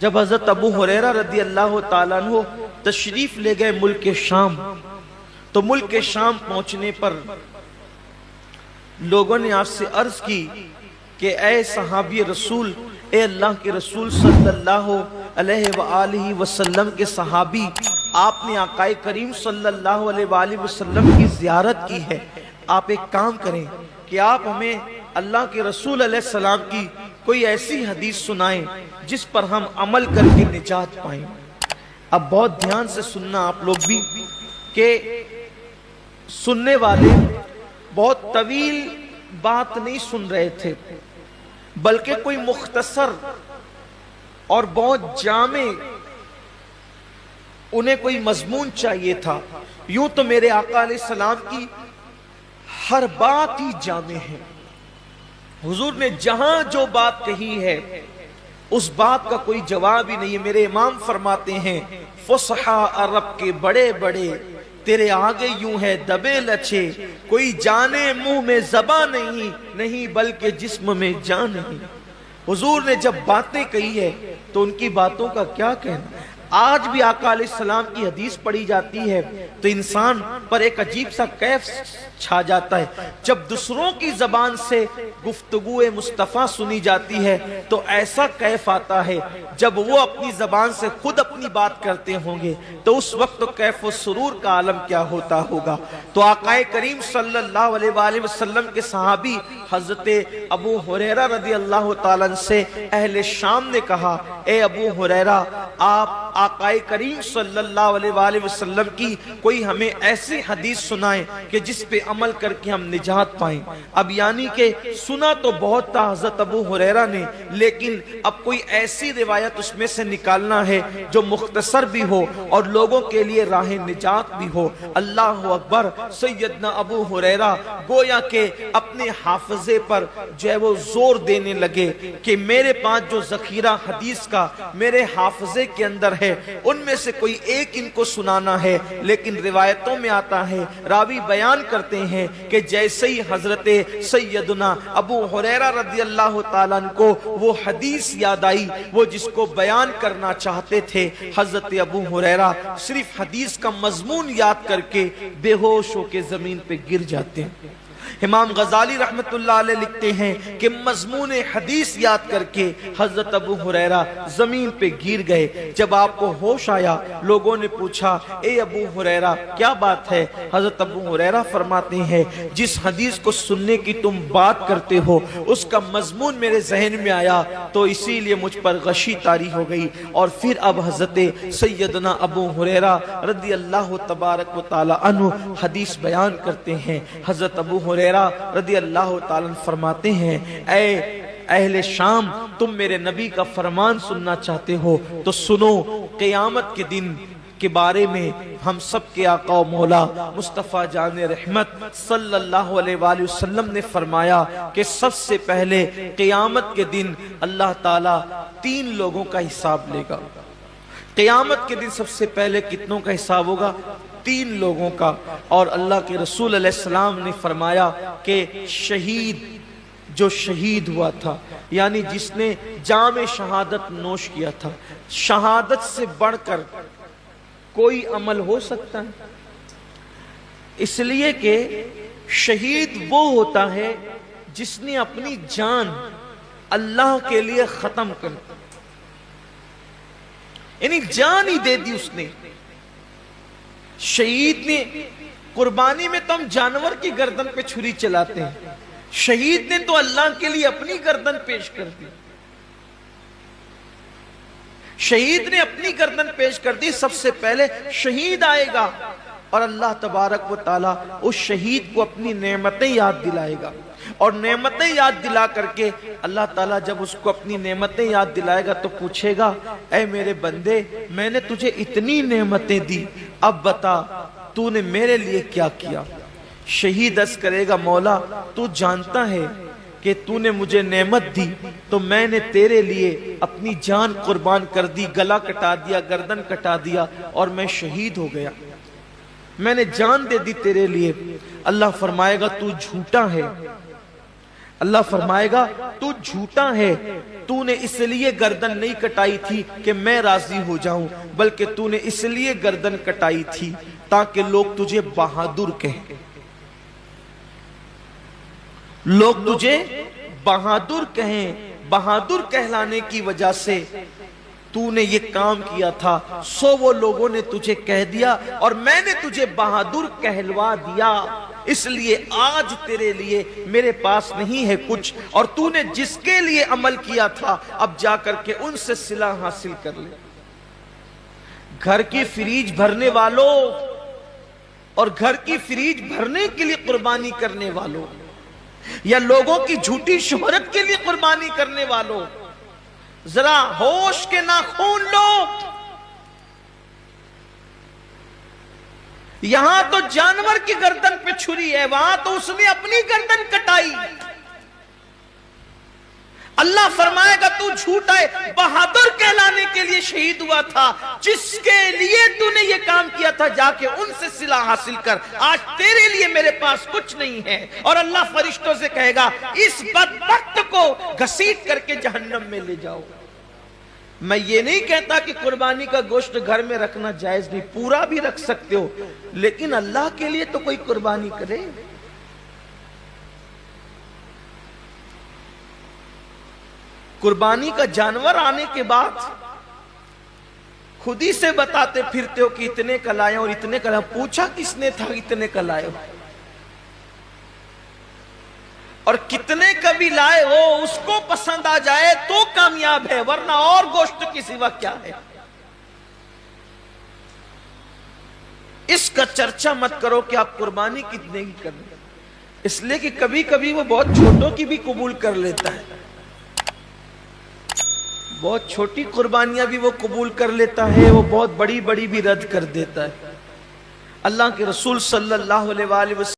جب حضرت ابو ہریرہ رضی اللہ تعالیٰ عنہ تشریف لے گئے ملک شام، تو ملک شام پہنچنے پر لوگوں نے آپ سے عرض کی کہ اے صحابی رسول، اے اللہ کے رسول صلی اللہ علیہ وآلہ وسلم کے صحابی، آپ نے آقا کریم صلی اللہ علیہ وآلہ وسلم کی زیارت کی ہے، آپ ایک کام کریں کہ آپ ہمیں اللہ کے رسول علیہ السلام کی کوئی ایسی حدیث سنائیں جس پر ہم عمل کر کے نجات پائیں۔ اب بہت دھیان سے سننا آپ لوگ بھی، کہ سننے والے بہت طویل بات نہیں سن رہے تھے، بلکہ کوئی مختصر اور بہت جامع انہیں کوئی مضمون چاہیے تھا۔ یوں تو میرے آقا علیہ السلام کی ہر بات ہی جامع ہے، حضور نے جہاں جو بات کہی ہے اس بات کا کوئی جواب ہی نہیں ہے۔ میرے امام فرماتے ہیں فصحا عرب کے بڑے بڑے، تیرے آگے یوں ہے دبے لچے، کوئی جانے منہ میں زبان نہیں بلکہ جسم میں جان نہیں۔ حضور نے جب باتیں کہی ہے تو ان کی باتوں کا کیا کہنا۔ آج بھی آقا علیہ السلام کی حدیث پڑھی جاتی ہے تو انسان پر ایک عجیب سا کیف چھا جاتا ہے۔ جب دوسروں کی زبان سے گفتگو مصطفیٰ سنی جاتی ہے تو ایسا کیف آتا ہے، جب وہ اپنی زبان سے خود اپنی بات کرتے ہوں گے تو اس وقت تو کیف و سرور کا عالم کیا ہوتا ہوگا۔ تو آقا کریم صلی اللہ علیہ وآلہ وسلم کے صحابی حضرت ابو ہریرہ رضی اللہ تعالیٰ عنہ سے اہل شام نے کہا، اے ابو ہریرہ، آپ آقا کریم صلی اللہ علیہ وآلہ وسلم کی کوئی ہمیں ایسی حدیث سنائیں کہ جس پہ عمل کر کے ہم نجات پائیں۔ اب یعنی کہ سنا تو بہت تھا حضرت ابو ہریرہ نے، لیکن اب کوئی ایسی روایت اس میں سے نکالنا ہے جو مختصر بھی ہو اور لوگوں کے لیے راہ نجات بھی ہو۔ اللہ اکبر۔ سیدنا ابو ہریرہ گویا کہ اپنے حافظے پر جو ہے وہ زور دینے لگے کہ میرے پاس جو ذخیرہ حدیث کا میرے حافظے کے اندر ہے ان میں سے کوئی ایک ان کو سنانا ہے۔ لیکن روایتوں میں آتا ہے، راوی بیان کرتے ہیں کہ جیسے ہی حضرت سیدنا ابو ہریرہ رضی اللہ تعالیٰ عنہ کو وہ حدیث یاد آئی، وہ جس کو بیان کرنا چاہتے تھے، حضرت ابو ہریرہ صرف حدیث کا مضمون یاد کر کے بے ہوش ہو کے زمین پہ گر جاتے ہیں۔ امام غزالی رحمت اللہ علیہ لکھتے ہیں کہ مضمون حدیث یاد کر کے حضرت ابو ہریرہ زمین پہ گر گئے۔ جب آپ کو ہوش آیا، لوگوں نے پوچھا، اے ابو ہریرہ کیا بات ہے؟ حضرت ابو ہریرہ فرماتے ہیں، جس حدیث کو سننے کی تم بات کرتے ہو اس کا مضمون میرے ذہن میں آیا تو اسی لیے مجھ پر غشی طاری ہو گئی۔ اور پھر اب حضرت سیدنا ابو ہریرہ رضی اللہ تبارک و تعالی عنہ حدیث بیان کرتے ہیں۔ حضرت ابو ہریرہ رضی اللہ تعالیٰ فرماتے ہیں، اے اہل شام، تم میرے نبی کا فرمان سننا چاہتے ہو تو سنو، قیامت کے دن کے بارے میں ہم سب کے آقا و مولا مصطفیٰ جان رحمت صلی اللہ علیہ وآلہ وسلم نے فرمایا کہ سب سے پہلے قیامت کے دن اللہ تعالیٰ 3 لوگوں کا حساب لے گا۔ قیامت کے دن سب سے پہلے کتنوں کا حساب ہوگا؟ 3 لوگوں کا۔ اور اللہ کے رسول علیہ السلام نے فرمایا کہ شہید، جو شہید ہوا تھا، یعنی جس نے جام شہادت نوش کیا تھا، شہادت سے بڑھ کر کوئی عمل ہو سکتا ہے؟ اس لیے کہ شہید وہ ہوتا ہے جس نے اپنی جان اللہ کے لیے ختم کر دی، یعنی جان ہی دے دی اس نے۔ شہید نے، قربانی میں تو ہم جانور کی گردن پہ چھری چلاتے ہیں، شہید نے تو اللہ کے لیے اپنی گردن پیش کر دی۔ شہید نے اپنی گردن پیش کر دی۔ سب سے پہلے شہید آئے گا اور اللہ تبارک و تعالیٰ اس شہید کو اپنی نعمتیں یاد دلائے گا، اور نعمتیں یاد دلا کر کے اللہ تعالیٰ جب اس کو اپنی نعمتیں یاد دلائے گا تو پوچھے گا، اے میرے بندے، میں نے تجھے اتنی نعمتیں دی، اب بتا تو نے میرے لیے کیا کیا؟ شہید عرض کرے گا، مولا تو جانتا ہے کہ تو نے مجھے نعمت دی تو میں نے تیرے لیے اپنی جان قربان کر دی، گلا کٹا دیا، گردن کٹا دیا اور میں شہید ہو گیا، میں نے جان دے دی تیرے لیے۔ اللہ فرمائے گا تو جھوٹا ہے، اللہ فرمائے گا تو جھوٹا ہے، تو نے اس لیے گردن نہیں کٹائی تھی کہ میں راضی ہو جاؤں، بلکہ تو نے اس لیے گردن کٹائی تھی تاکہ لوگ تجھے بہادر کہیں، لوگ تجھے بہادر کہیں۔ بہادر کہلانے کی وجہ سے تو نے یہ کام کیا تھا، سو وہ لوگوں نے تجھے کہہ دیا اور میں نے تجھے بہادر کہلوا دیا، اس لیے آج تیرے لیے میرے پاس نہیں ہے کچھ، اور تو نے جس کے لیے عمل کیا تھا اب جا کر کے ان سے صلہ حاصل کر لے۔ گھر کی فریج بھرنے والوں اور گھر کی فریج بھرنے کے لیے قربانی کرنے والوں، یا لوگوں کی جھوٹی شہرت کے لیے قربانی کرنے والوں، ذرا ہوش کے ناخون لو۔ یہاں تو جانور کی گردن پہ چھری ہے، وہاں تو اس نے اپنی گردن کٹائی۔ اللہ فرمائے گا تو جھوٹا ہے، بہادر کہلانے کے لیے شہید ہوا تھا، جس کے لیے تو نے یہ کام کیا تھا جا کے ان سے صلہ حاصل کر، آج تیرے لیے میرے پاس کچھ نہیں ہے۔ اور اللہ فرشتوں سے کہے گا اس بدبخت کو گھسیٹ کر کے جہنم میں لے جاؤ۔ میں یہ نہیں کہتا کہ قربانی کا گوشت گھر میں رکھنا جائز نہیں، پورا بھی رکھ سکتے ہو، لیکن اللہ کے لیے تو کوئی قربانی کرے۔ قربانی کا جانور آنے کے بعد خود ہی سے بتاتے پھرتے ہو کہ اتنے کا لائے اور اتنے کا لائے، پوچھا کس نے تھا اتنے کا لائے ہو، اور کتنے کا بھی لائے ہو اس کو پسند آ جائے تو کامیاب ہے، ورنہ اور گوشت کی سوا کیا ہے۔ اس کا چرچا مت کرو کہ آپ قربانی کتنے کی کریں، اس لیے کہ کبھی کبھی وہ بہت چھوٹوں کی بھی قبول کر لیتا ہے، بہت چھوٹی قربانیاں بھی وہ قبول کر لیتا ہے، وہ بہت بڑی بڑی بھی رد کر دیتا ہے۔ اللہ کے رسول صلی اللہ علیہ وسلم